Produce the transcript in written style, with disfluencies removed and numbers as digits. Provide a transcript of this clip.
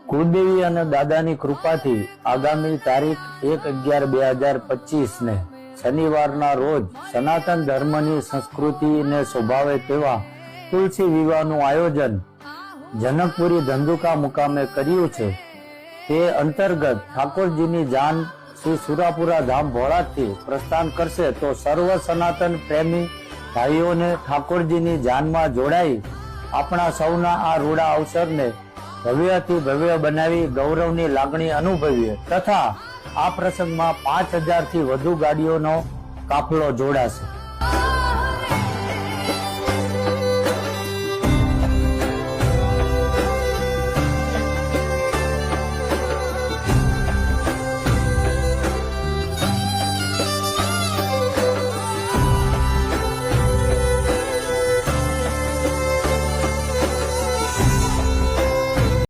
કુળદેવી અને દાદાની કૃપાથી આગામી તારીખ 1/11/2025 ને શનિવારના રોજ સનાતન ધર્મની સંસ્કૃતિને શોભાવે તેવા તુલસી વિવાહનું આયોજન જનકપુરી ધંધુકા મુકામે કર્યું છે। તે અંતર્ગત ઠાકોરજીની જાન શ્રી સુરાપુરા ધામ ભોળાથી પ્રસ્થાન કરશે તો સર્વ સનાતન પ્રેમી ભાઈઓને ઠાકોરજીની જાનમાં જોડાઈ આપણા સૌના આ રૂડા અવસરને ભવ્યથી ભવ્ય બનાવી ગૌરવની લાગણી અનુભવીએ તથા આ પ્રસંગમાં 5000 થી વધુ ગાડીઓનો કાફલો જોડાશે।